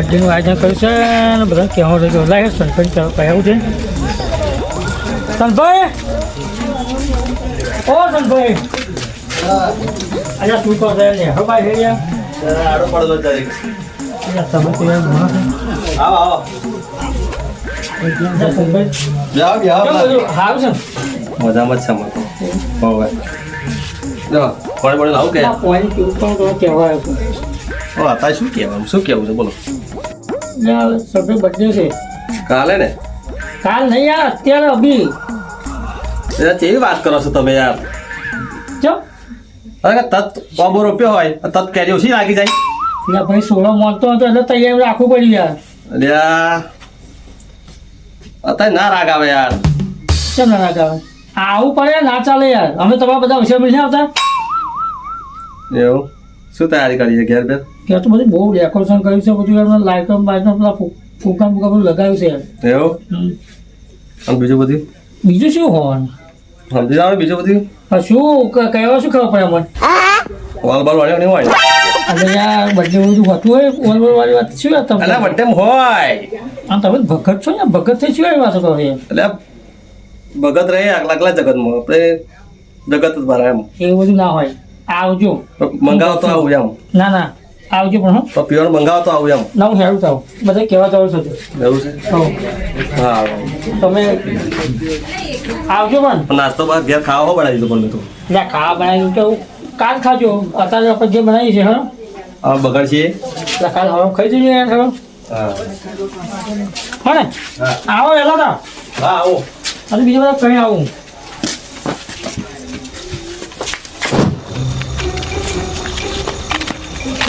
બર્થડેનું આયોજન કર્યું છે અને બધા કહેવું છે કે લાગે સંતભાઈ કહેવું છે સંતભાઈ ઓ સંતભાઈ અચ્છા તું કહો ને હવે ભાઈ છે આડો પડો તારીખ તમે તો યાર ઘણો છે આવો સંતભાઈ જાઓ સારું છે મજામાં જ છે મને તો હવે જો પડે આવું કે પોઈન્ટ કેવું પણ કહેવા આવ્યો છું અત્યારે શું કહેવાનું શું કહેવું છે બોલો સંતભાઈ બર્થડે છે કાલે ને કાલ નહીં યાર અત્યારે અભી કેવી વાત કરો છો તમે યાર ચો અરે તત બાબો રોપ્યો હોય તત કેરી ઓછી લાગી જાય એટલે ભાઈ સોળો મળતો હતો એટલે તૈયાર રાખવું પડ્યું યાર અલ્યા અત્યારે ના રાગ આવે યાર કેમ ના રાખાવે આવું પડે ના ચાલે યાર અમે તમારા બધા હોશિયાર નહીં આવતા એવું શું તૈયારી કરી છે ઘેર બેર ત્યાં તો બધું બહુ ડેકોરેશન કર્યું છે બધું યાર લાઇટો બાઇટો પેલા ફૂંકા ફૂંકા બધું લગાવ્યું છે યાર એવું અને બીજું બધું બીજું શું હોવાનું સમજી જાવ બીજું બધું શું કહેવા શું ખબર પડે મને વોલ બોલ વાળ્યો નહીં હોય એટલે યાર બર્થડે બધું હોતું હોય ઓલ વાળી વાત શું યાર તમે એટલે બર્થડે હોય આમ તમે ભગત છો ને ભગત થઈ શું એવી વાતો કરો યાર એટલે ભગત રહે આગલા જગતમાં આપણે જગત જ ભરાય એમ એવું બધું ના હોય આવજો મંગાવો તો આવું એમ ના ના આવજો પણ હો તો પ્યોર મંગાવો તો આવું એમ નવું હેરું થાવ બધા કહેવા જવું છે એવું છે હા તમે આવજો પણ નાસ્તો બાદ ઘેર ખાવા બનાવી દીધું પણ મેં તો એટલે ખાવા બનાવ્યું તો કાલ ખાજો અત્યારે આપણે જે બનાવીએ છીએ હા આ બગાડ છે એટલે કાલ હવે ખાઈ જઈએ યાર ખબર હા હા ને આવો વહેલા તા હા આવો અને બીજા બધા કઈ આવું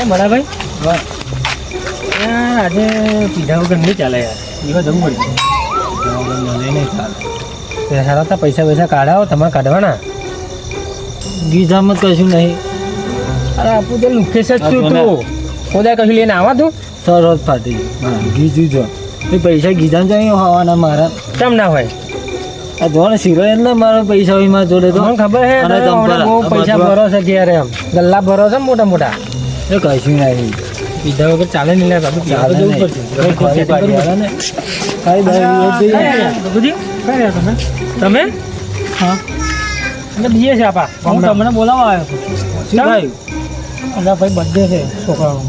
બરાબર યાર આજે પીધા વગર નહીં ચાલે યાર એવા જવું પડશે મને નહીં ચાલે સારા હતા પૈસા કાઢાવો તમારે કાઢવાના ગીધામાં કશું નહીં અરે આપું તો લુકેશ જ છું તું ખોદા કશું લઈને આવા તું સરસ ફાટી ગીજું જો પૈસા ગીધા જ હોવાના મારા કેમ ના હોય આ જો ને શીરો એટલે મારો પૈસા હોય મારા જોડે તો ખબર છે બહુ પૈસા ભરો છે ક્યારે એમ ગલ્લા ભરો છે મોટા મોટા એ કશું નહીં પીધા વગર ચાલે નહીં લે બાબુ ચાલે જવું પડશે તમે હા અમે દઈએ છે આપા હું તમને બોલાવવા આવ્યો છું શું ભાઈ અલા ભાઈ બર્થડે છે છોકરાનો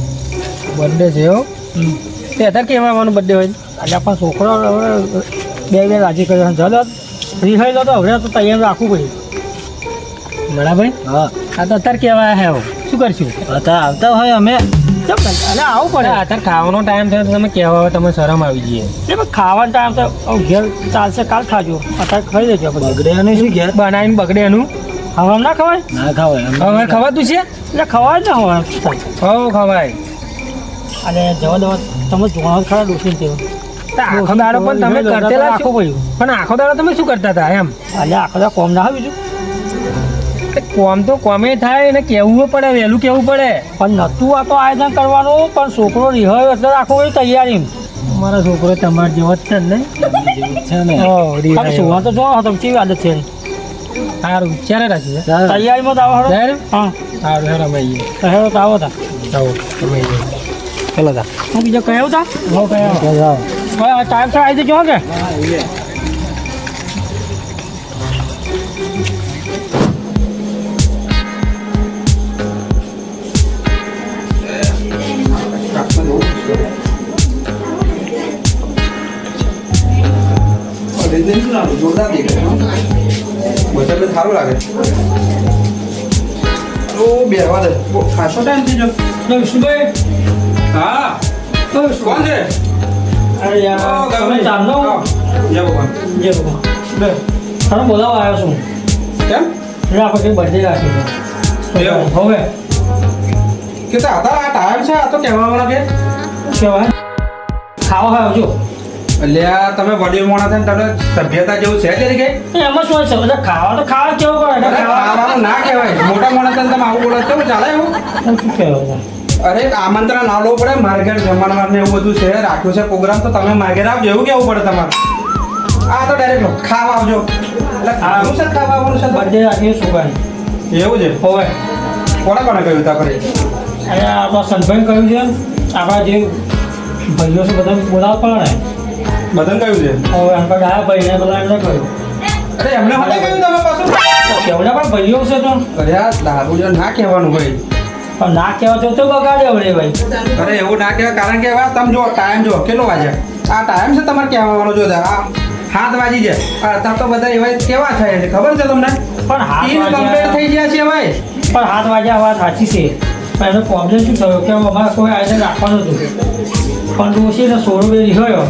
બર્થડે છે એવો તે અત્યારે કેમ આવવાનું બર્થડે હોય એટલે આપણા છોકરો હવે બે રાજી કર્યો ચાલો રિહાઈ લો તો હવે તો તૈયાર રાખવું પડે બરાબર હા આ તો અત્યારે કહેવા આવ્યા હે શું કરશું અત્યારે આવતા હોય અમે એટલે આવું પડે અત્યારે ખાવાનો ટાઈમ થયો તો તમે કહેવા હોય તમે શરમ આવી જઈએ એટલે ખાવાનો ટાઈમ તો ઘેર ચાલશે કાલ ખાજો અત્યારે ખાઈ લેજો બગડે એનું શું ઘેર બનાવીને બગડે એનું હવે ના ખવાય ના ખવાય હવે ખવાતું છે એટલે ખવાય ને હવે ખવાય અને જવા દવા તમે જોવા ખરા ડોસી તેવું આખો દાડો પણ તમે કરતેલા આખો પડ્યું પણ આખો દાડો તમે શું કરતા હતા એમ એટલે આખો દાડો કોમ ના હોય બીજું કોમ તો કોમે થાય ને કહેવું પડે વહેલું કહેવું પડે પણ નતું આ તો આયોજન કરવાનું પણ છોકરો રિહાયો એટલે રાખવો હોય તૈયારી મારા છોકરો તમારા જેવો જ છે ને સુવા તો જો તમે કેવી આદત છે સારું ક્યારે રાખી તૈયારીમાં તો આવો હા સારું હેર અમે હેરો તો આવો તા આવો તમે ચલો તા હું બીજો કયો તા હો કયો ટાઈમ સર આવી જજો કે જોરદાર દેખાય બજાર સારું લાગે તો બેહવા દે ખાસો ટાઈમ થઈ ગયો વિષ્ણુભાઈ હા કોણ છે અરે યાર તમે જાણો જય ભગવાન બે ખરો બોલાવવા આવ્યો છું કેમ એટલે આપણે બર્થડે રાખી હવે કેતા હતા આ ટાઈમ છે આ તો કહેવા કે કહેવાય ખાવા આવજો એટલે તમે વડીલ મોણા થઈને તમને સભ્યતા જેવું છે તરીકે એમાં શું છે બધા ખાવા તો ખાવા કેવું પડે ખાવાનું ના કહેવાય મોટા મોણા થઈને તમે આવું બોલો છો ચાલે એવું શું કહેવાય અરે આમંત્રણ ના લેવું પડે મારે ઘેર જમણવાર ને એવું બધું છે રાખ્યું છે પ્રોગ્રામ તો તમે મારે ઘેર આવજો એવું કેવું પડે તમારે આ તો ડાયરેક્ટ લો ખાવા આવજો એટલે ખાવાનું છે ખાવા આવવાનું છે બર્થડે રાખીએ છોકરાને એવું છે હવે કોને કોને કહ્યું તા ફરી અરે આપણા સંતભાઈ કહ્યું છે આપણા જે ભાઈઓ છે બધા બોલાવવા પડે બધાને કહ્યું છે હવે એમ પર ગયા ભાઈને બધા એમને કહ્યું અરે એમને મને કહ્યું તમે પાછું કેવડા પણ ભાઈઓ છે તો અરે આ દારૂ ના કહેવાનું ભાઈ પણ ના કહેવા તો બગાડે હવે ભાઈ અરે એવું ના કહેવાય કારણ કે હવે તમે જો ટાઈમ જો કેટલો વાગ્યા આ ટાઈમ છે તમારે કહેવાનો જો આ 7 વાગી જાય અત્યારે તો બધા એવા કેવા થાય છે ખબર છે તમને પણ 7 કમ્પ્લીટ થઈ ગયા છે ભાઈ પણ 7 વાગ્યા વાત સાચી છે પણ એનો પ્રોબ્લેમ શું થયો કે અમારે કોઈ આઈને રાખવાનું હતું પણ ડોશી ને 16 વેરી ગયો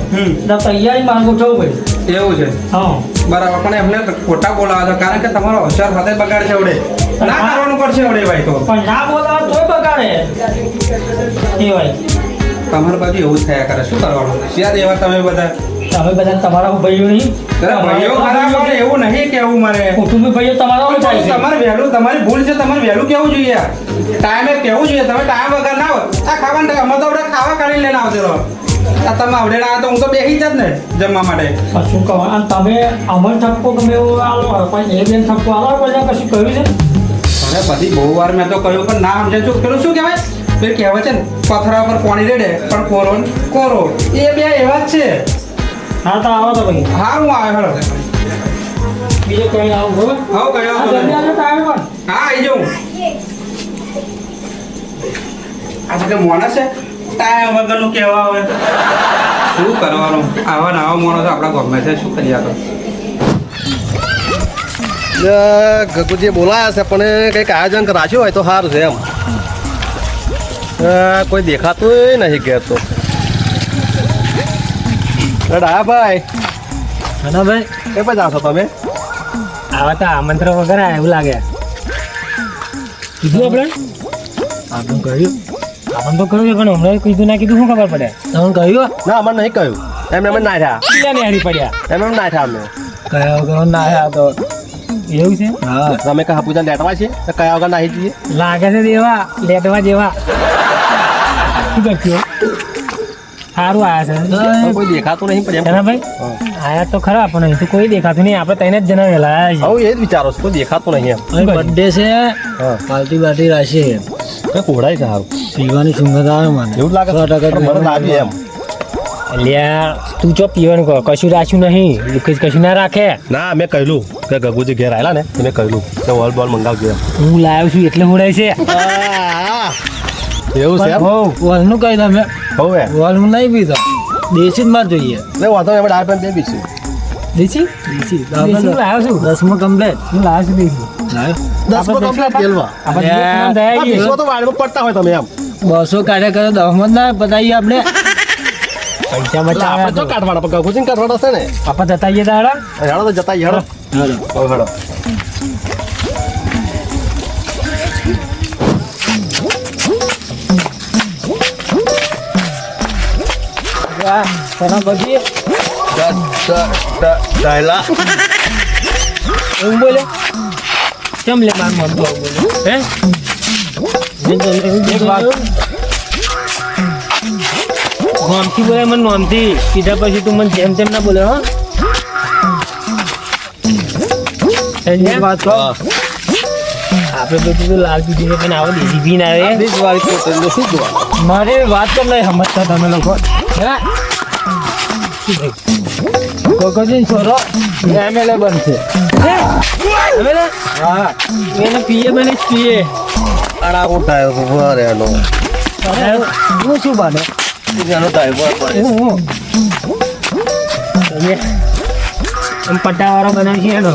તો તૈયારી માં ગોઠવવું ભાઈ એવું છે હા બરાબર પણ એમને ખોટા બોલાવે છે કારણ કે તમારો હોશિયાર સાથે બગાડ છે આવડે ના કરવાનું પડશે આવડે ભાઈ તો પણ ના બોલાવે તોય બગાડે એ ભાઈ તમારી બાજુ એવું જ થયા કરે શું કરવાનું શિયાર એવા તમે બધા તમે બધા તમારા ભાઈઓ નહીં અરે ભાઈઓ ખરાબ હોય એવું નહીં કેવું મારે કુટુંબી ભાઈઓ તમારા હોય થાય છે તમારે વહેલું તમારી ભૂલ છે તમારે વહેલું કેવું જોઈએ ટાઈમે કેવું જોઈએ તમે ટાઈમ વગર ના હોય આ ખાવાનું અમે તો આપણે ખાવા કાઢી લઈને આવજો રહો આ તમે આવડે ના તો હું તો બેસી જ ને જમવા માટે પણ શું કહો અને તમે અમર ઠપકો ગમે એવો આલો પણ એ બેન ઠપકો આલો પછી કશું કહ્યું છે અરે પછી બહુ વાર મેં તો કહ્યું પણ ના સમજે શું પેલું શું કહેવાય પેલું કહેવાય છે ને પથરા પર પાણી રેડે પણ કોરો ને કોરો એ બે એવા જ છે હા તો આવો તો ભાઈ હા હું આવ્યો હેડો બીજે કઈ આવું બરોબર હા કયો હા, જલ્દી આવજો ટાઈમે પણ. હા આવી જાઉં આ તો કે માણસ છે ટાઈમ વગરનું કહેવા આવે શું કરવાનું આવા નવા માણસ આપણા ગમે છે શું કરીએ તો ગગુજી બોલાયા છે પણ કંઈક આયોજન રાખ્યું હોય તો સારું છે એમ કોઈ દેખાતું નહીં ઘેર તો ડાયા ભાઈ હા ભાઈ એ પછી જાશો તમે આવા તો આમંત્રણ વગર આ એવું લાગે કીધું આપણે આપણે કહ્યું આપણે તો કહ્યું પણ હમણાં કીધું ના કીધું શું ખબર પડે તમને કહ્યું ના અમને નહીં કહ્યું એમને એમ ના થયા ક્યાં ને હારી પડ્યા એમ ના થયા અમને કયા વગર ના આવ્યા તો એવું છે હા તમે કહા પૂજા લેટવા છે તો કયા વગર નાહી જઈએ લાગે છે દેવા લેટવા જેવા શું કરશું સારું આયા છે કોઈ દેખાતું નહીં પણ એમ ભાઈ આયા તો ખરા પણ અહીં તો કોઈ દેખાતું નહીં આપણે તઈને જ જણા વહેલા આવ્યા હવે એ જ વિચારો છો કોઈ દેખાતું નહીં એમ બર્થડે છે હા પાર્ટી બાર્ટી રાખીએ એ કોડાય છે સારું પીવાની સુગંધ આવે મને એવું જ લાગે 100% મને લાગે એમ અલ્યા તું ચો પીવાનું કહો કશું રાખ્યું નહીં લુકેજ કશું ના રાખે ના મેં કહ્યું કે ગગુજી ઘેર આવેલા ને મેં કહ્યું કે વોલ બોલ મંગાવજો એમ હું લાવ્યો છું એટલે હોડાય છે એવું છે એમ વોલનું કહી તમે હવે વોલનું નહીં પીતો દેશી જ માર જોઈએ ને વાંધો નહીં આપણે ડાળ બે બીસી દેશી દેશી હું લાવ્યો છું 10માં કમ્પ્લેટ હું લાવ્યો છું દેશી દસ કમ્પ્લીટ ગેલવા તો વાળમાં પડતા હોય તમે એમ 200 કાઢ્યા કરે 10માં જ ના બતાવીએ આપણે પૈસા આપણે તો કાઢવાના પણ ગગુજી કાઢવાના છે ને આપણે જતાઈએ દાડા હેડો તો જતા હેડો હેડો કોના બગી ડાયલા એવું બોલે કેમ લે માર મન તો બોલે હે નોમથી બોલે મને નોમથી કીધા પછી તું મને જેમ તેમ ના બોલે હો વાત કહો આપણે બધું તો લાલ પીધી છે પણ આવો દેશી પી ના આવે વાળી કોટલ શું જોવા મારે વાત કેમ નહીં સમજતા તમે લોકો કોકોજીન છોરો એમએલએ બનશે હા એને પીએ બને પીએ આડા ઉઠાયો ભરે એનો હું શું બને એનો ટાઈમ એમ પટ્ટાવાળો બનાવી છે એનો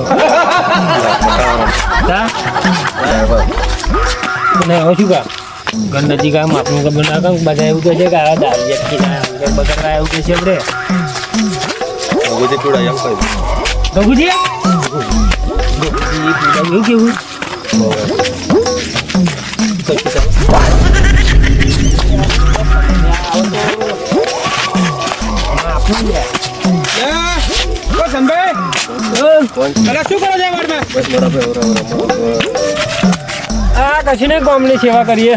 બનાવ્યો શું કા ઘર નજીક આમ આપણું ખબર ના કામ બધા એવું કહે છે કે આવા દારૂ વ્યક્તિ બગડવા એવું કહે છે આપણે ગગુજી પીવડાય એમ કહ્યું ગગુજી એવું કેવું કશું નહીં કોમની સેવા કરીએ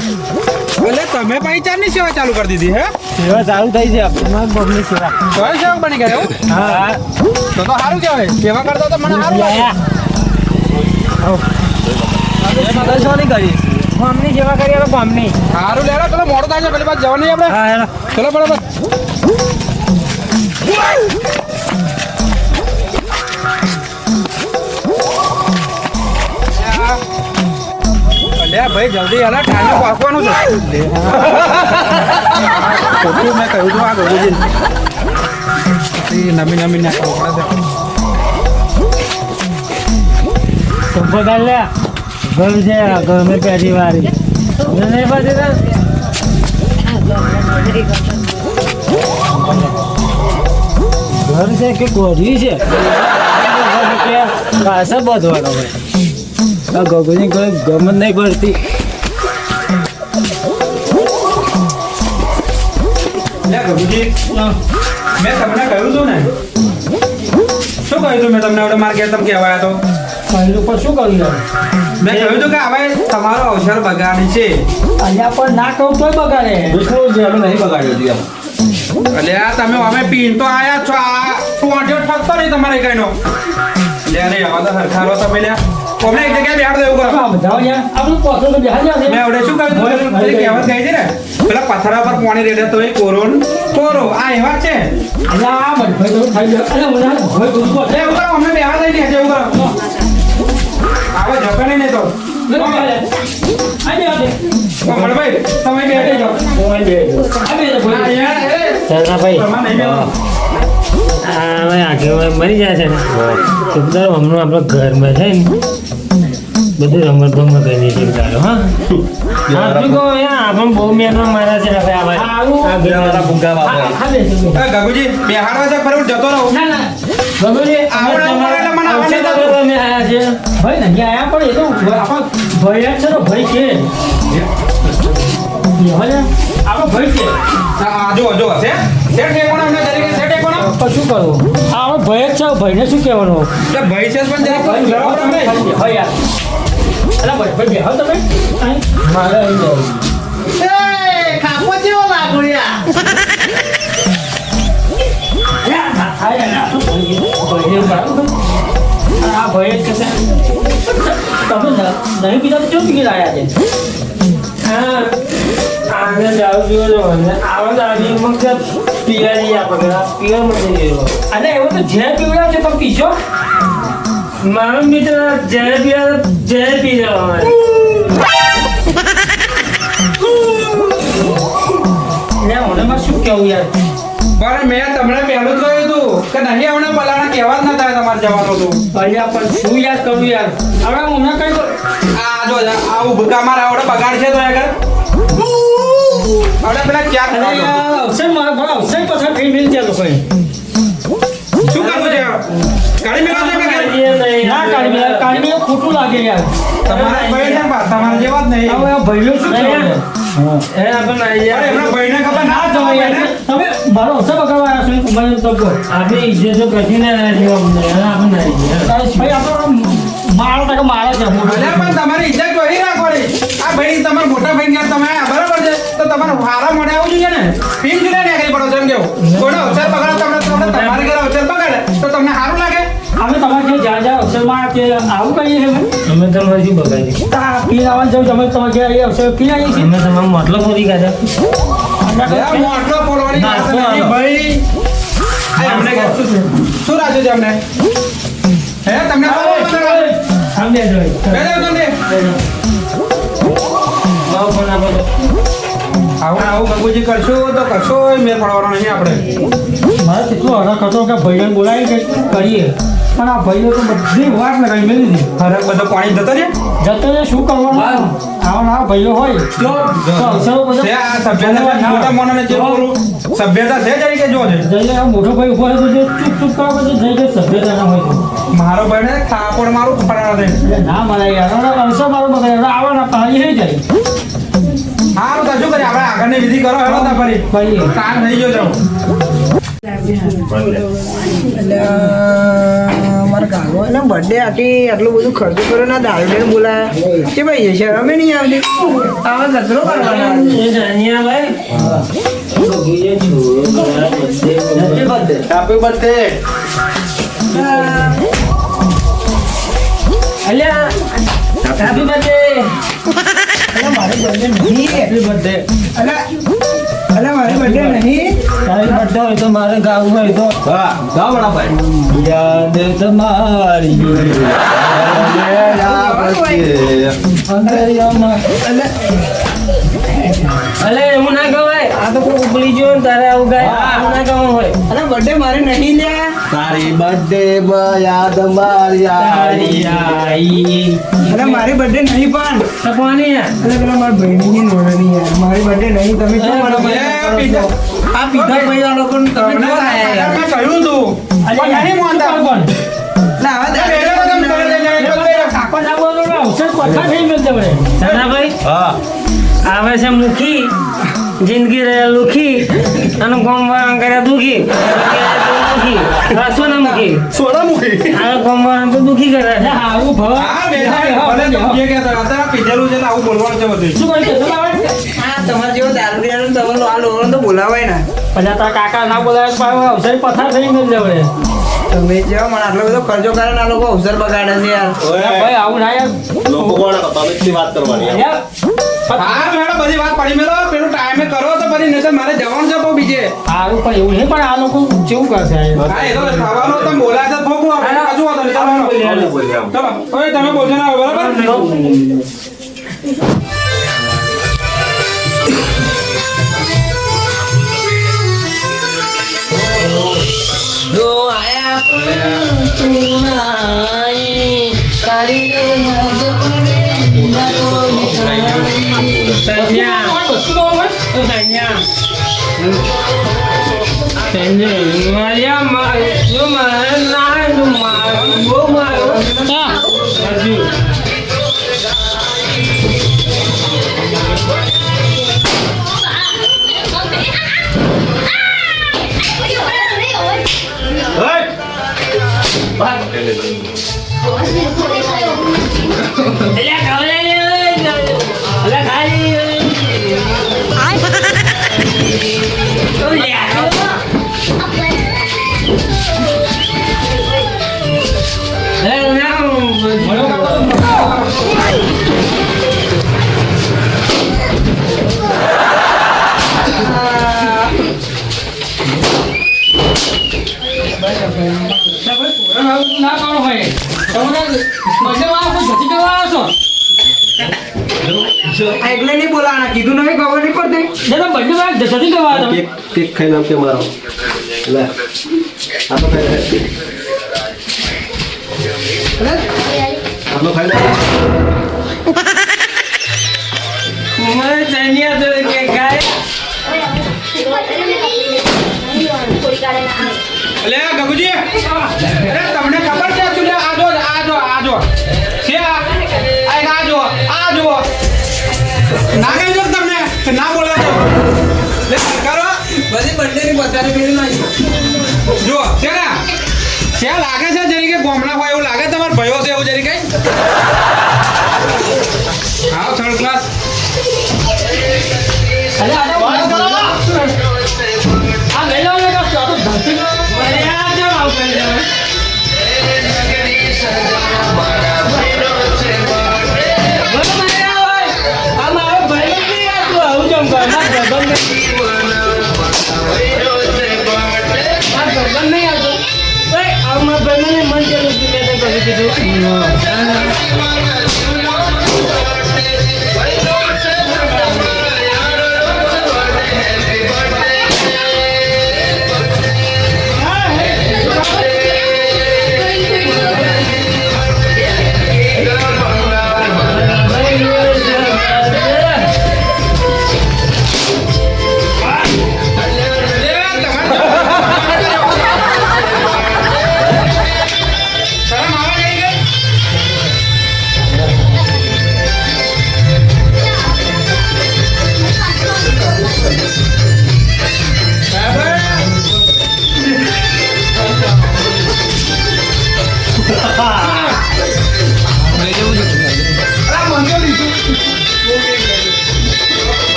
એટલે તમે ચારની સેવા ચાલુ કરી દીધી હે સેવા ચાલુ થઈ છે આપણે કોમની સેવા સેવક બની ગયા એવું? હા તો સારું કહેવાય સેવા કરતા તો મને સારું લાગે કોમની સેવા કરીએ કોમની સારું લેડો પેલો મોડું થાય છે પેલી બાદ જવા નહીં આપણે હા ચલો બરાબર અલ્યા ભાઈ જલ્દી હાલા ટાઈમે પહોંચવાનું છે ખોટું મેં કહ્યું હતું આ ગોગુજી નમી નમી નાખવા પડે છે સંપર્ક લે ઘર છે ઘર મેં પહેલી વારી નહીં પાછી ઘર છે કે ગોરી છે પાછા બધવાનો આ ગગોની કોઈ ગમત નહીં પડતી ગોગુજી મેં તમને કહ્યું હતું ને શું કહ્યું હતું મેં તમને મારા ઘેર તમે કહેવાયા તો પહેલું પણ શું કર્યું મેં કહ્યું હતું કે હવે તમારો અવસર બગાડી છે અહીંયા પણ ના કહું તોય બગાડે અમે નહીં બગાડ્યો હતી આમ. એટલે આ તમે અમે પીન તો આયા છો આ ટોંટ્યો ઠકતો નહીં તમારે કઈનો લે અરે આવા તો હરખારો તમે લ્યા અમને એક જગ્યાએ બેહાડ દેવું કરો બધા યાર આપણું પોતો તો બેહાર મેં આવડે શું કહ્યું પેલી કહેવત કહી છે ને પેલા પથરા પર પાણી રેડે તો એ કોરોન કોરો આ એવા છે અલ્યા આ ભાઈ તો થઈ ગયો અરે મને ભાઈ દૂધ લે એવું કરો અમને બેહાડ દઈ દે એવું કરો આવે જપે નહીં તો કમળભાઈ તમે બેઠે જાઓ મરી જાય છે ને હમણાં આપણા ઘરમાં છે ને બધું રમત ભમત કરી દઈએ ચાલો હા આપણી કહો આપણને બહુ મહેનત મારા છે ને ભાઈ વાળા ભૂંગા વાપરે. ગગુજી બેહાડવા છે ફરી જતો રહો ભાઈ નહીં આયા પણ એ તો આપણા ભાઈ છે તો ભાઈ છે આપણો ભાઈ છે હા જો જો છે સેટ ટેકોનો અમને તરીકે સેટ ટેકોનો તો શું કરવું આ આપણો ભાઈ જ છે ભાઈને શું કહેવાનું એટલે ભાઈ છે પણ જરા ભાઈ બેહો તમે ભાઈ યાર અલા ભાઈ ભાઈ બેહો તમે મારે અહીં જવું ખાપો જેવો લાગુ યાર આ ભાઈ જ છે તમે નહીં પીધા તો કેવું પી રહ્યા છે હા આને દારૂ પીવો છો ને આવા દારૂ મગ પીવાની આપણે પીવા મળી ગયો અને એવું તો જે પીવડાવ છે તમે પીશો મારો મિત્ર જ્યારે પીવા જ્યારે પી જાવ મને મારે શું કેવું યાર પણ મેં તમને પહેલું જ કહ્યું હતું કે નહીં હમણાં બલાના કહેવા જ ના થાય તમારે જવાનું હતું અહીંયા પણ શું યાદ કરું યાર હવે હમણાં કઈ આ જો આવું ભૂકા મારા આવડે બગાડ છે તો આગળ આવડે પેલા ક્યાં અને અવસર મારા ઘણા અવસર પસાર થઈ મિલ જાય લોકોએ શું કરવું છે કાઢી મેળો છે કે ના કાઢી મેળો કાઢી મેળો ખોટું લાગે યાર તમારા ભાઈ છે બા તમારા જેવા જ નહીં હવે આ ભાઈઓ શું કરે એ આપણે અરે એમના ભાઈને ખબર ના ના જવાય યાર તમે મારો અવસર બગાડવા આવ્યા છો મને તો કહો આપણે ઇજ્જતો કશી ના જેવો આપણે ના ભાઈ આપણે મારો ટકા મારા છે અલ્યા પણ તમારી ઇજ્જત જોઈ રાખવાની આ ભાઈ તમારા મોટા ભાઈ ઘેર તમે આયા બરાબર છે તો તમારે હારા મોઢે આવવું જોઈએ ને પીમ જુદા ને આગળ પડો છો એમ કેવું કોઈનો અવસર બગાડો તમને તમારે ઘરે અવસર બગાડે તો તમને સારું લાગે અમે તમારે જે જ્યાં જ્યાં અવસરમાં કે આવું કહીએ છીએ અમે તમારે શું બગાડી પીને આવવાનું જવું તમે તમારે ઘેર એ અવસર પીને આવીએ છીએ અમે તમારો મતલબ પૂરી કાઢ્યા હું આટલો બોલવાની વાત નથી ભાઈ આ એમને કે શું રાખ્યું છે અમને હે તમને સામે જોઈ તમને આવું આવું ગંગુજી કરશું તો કશો મેર પડવાનો નહીં આપણે મારે કેટલો હરખ હતો કે ભાઈને બોલાવી કંઈક કરીએ પણ આ ભાઈઓ તો બધી વાત લગાવી મેં લીધી હરક બધો પાણી જતો ને જતો ને શું કરવાનું આવા ભાઈઓ હોય તો અવસરો છે બધા આ સભ્યતા મોટા મોનાને જે બોલું સભ્યતા છે જરી કે જો છે જઈને આ મોટો ભાઈ ઉભો હોય તો જે ચૂપ ચૂપ કરવા બધું જઈ ગઈ સભ્યતા ના હોય તો મારો ભાઈ ને ખાપડ મારું ફરાડા દે એટલે ના મળે યાર અવસર મારો બગાડે આવવાના પાણી થઈ જાય સારું તો શું કરીએ આપણે આગળની વિધિ કરો હેલો તા ફરી કરીએ કામ થઈ ગયો જાઉં મારા ગામો એના બર્થડે આખી આટલું બધું ખર્ચો કર્યો ના દારૂ બોલાયા કે ભાઈ છે અમે નહીં આવતી આવા કચરો કરવાના હેપી બર્થડે. અલ્યા હેપી બર્થડે મારી બર્થડે નહીં હેપી બર્થડે અલા મારી બર્થડે નહીં બર્થડે હોય તો મારે ગાવું હોય તો હા ગાઓ વડાભાઈ યાદ તમારી અલે હું ના ગવાય આ તો કોઈ ઉપલી જો ને તારે આવું ગાય હું ના ગવા હોય અરે બર્થડે મારે નહીં લ્યા તારી બર્થડે યાદ મારી તારી આઈ અરે મારી બર્થડે નહીં પણ સપવાની અરે પેલા મારા ભાઈની નોંધણી યાર મારી બર્થડે નહીં તમે શું મને એ પીઝા આ પીઝા ભાઈ આ લોકો તમે તમને જો આયા યાર મેં કહ્યું તું પણ નહીં માનતા કોણ ના હવે પણ આ બોલો અવસર কথা થઈ ગયો તમે નાનાભાઈ હા આવે છે મુખી જિંદગી રહે લુખી અને ગોમવાળા કર્યા દુખી સોના મુખી સોનામુખી આ ગોમવાળા તો દુખી કરે છે આવું ભવ હા બેટા ભલે તમે જે કહેતા હતા અત્યારે પીધેલું છે ને આવું બોલવાનું છે બધું શું કહી છે આ તમારે જેવો દારૂ પીવાનો તમારો આ લોકો તો બોલાવાય ના પછી તારા કાકા ના બોલાવે તો અવસર પથાર થઈ ગયો જવડે તમે જેવો મને આટલો બધો ખર્ચો કરે ને આ લોકો અવસર બગાડે છે યાર ભાઈ આવું ના યાર લોકો કોણ તમે વાત કરવાની યાર હા મેડમ બધી વાત પડી મેલો પેલું ટાઈમે કરો તો પછી નહીં તો મારે જવાનું છે બહુ બીજે સારું પણ એવું નહીં પણ આ લોકો કેવું કરશે હા એ તો થવાનો તમે બોલાય તો ભોગવું આપણે કશું વાંધો નહીં ચાલો હવે તમે બોલજો ના બરાબર જો આયા એટલે નહીં બોલાવાના કીધું નહીં ખબર નહીં પડતી કેક ખાઈ નામ કે મારો લે આનો ખાઈ આનો ખાઈ અલે ગગુજી અરે તમને ખબર છે શું આ જો છે આ જો ના કહી દો તમને કે ના બોલા તો લે કરો બધી બર્થડે ની પચાસ પેલી નાખી જો છે ને છે લાગે છે જરી કે ગોમડા હોય એવું લાગે તમાર ભયો છે એવું જરી કઈ આવો થર્ડ ક્લાસ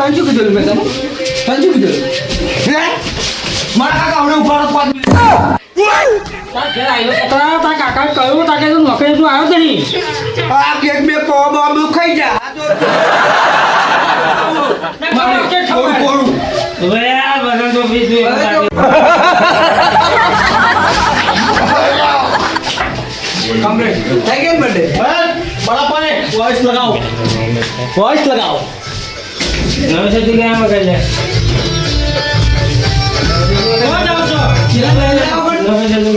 તને શું કીધું મેં તને શું કીધું હે મારા કાકા હમણાં ઉભારો 5 મિનિટ તાર ઘેર આયલો પકડા તાર કાકા કહ્યું તાકે તું નોકરી તું આવ્યો જ નહીં આ કેક બે બોમ્બ ખાઈ જા મારે કે થોડું કોરું હવે આ બધા તો બીજું કમ્પ્લીટ સેકન્ડ બર્થડે બड़ा पाने वॉइस लगाओ નવે છે તું ક્યાં મગાઈ લે નવે છે તું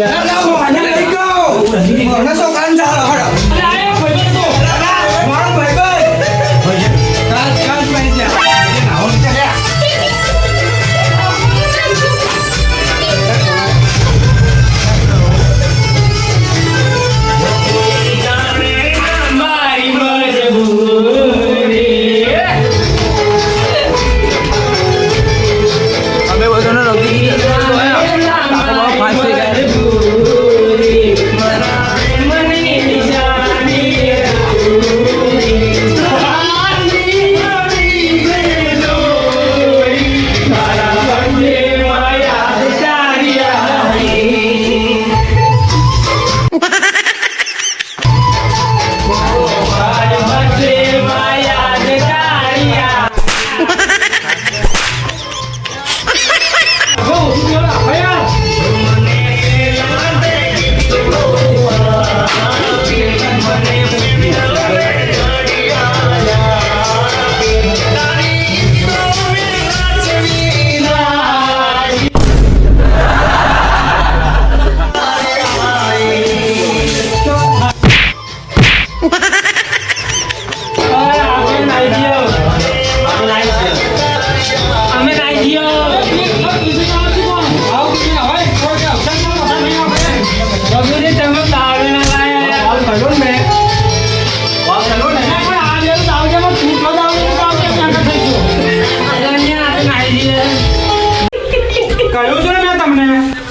કહ્યું છે ને મેં તમને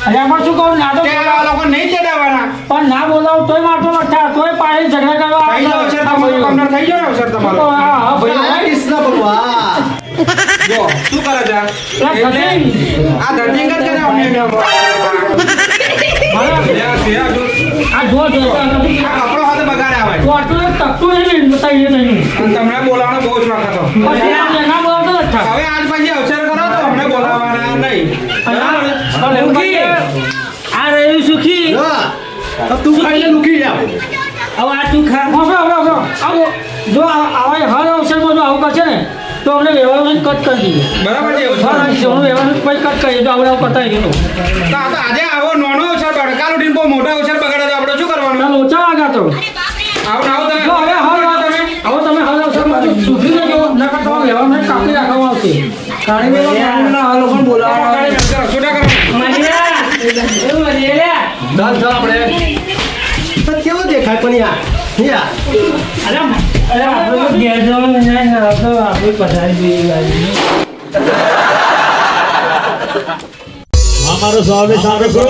અરે આમાં શું કહું ના તો કે આ લોકો નહીં ચડાવવાના પણ ના બોલાવું તોય માટો નથી તોય પાણી ઝઘડા કરવા થઈ જાવ અવસર તમારો કમનર થઈ ગયો ને અવસર તમારો હા ભાઈ कृष्ण भगवान જો શું કરે છે એટલે આ ધરતી કદ કરે અમને આ જો જો આ કપડો હાથે બગાડે આવે તો આટલું તકતું નહીં બતાવીએ નહીં અને તમને બોલાવવાનો બહુ શોખ હતો પછી આ ના બોલતો નથી હવે આજ પછી અવસર કરો તો અમને બોલાવવાના નહીં બરાબર? આ રહ્યું સુખી अब तू खाइले रुकी जा હવે આ તું ખા આવો જો આવા હર અવસરમાં જો આવું કરશે ને તો અમને વ્યવહાર કટ કરી દઈએ બરાબર છે હા વ્યવહાર પછી કટ કરીએ તો આપણે આવું કરતા જતો તો આ તો આજે આવો નાનો અવસર બડકા લૂટીને બહુ મોટો અવસર બગાડે તો આપણે શું કરવાનું ચાલ ઓછા વાગ્યા તો આવું આવું તમે જો હવે હર વાત તમે હર અવસરમાં સુખી જજો નકર તો વ્યવહાર કાપી રાખવામાં આવશે दाल चल આપણે તો કેવો દેખાય પણ યાર યા અરે આપણે તો ઘેર જવાનું નહીં ને તો આપણે પછાડી દઈએ ગાડી हमारो स्वामी सारे को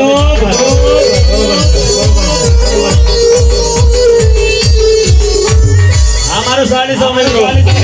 हमारो स्वामी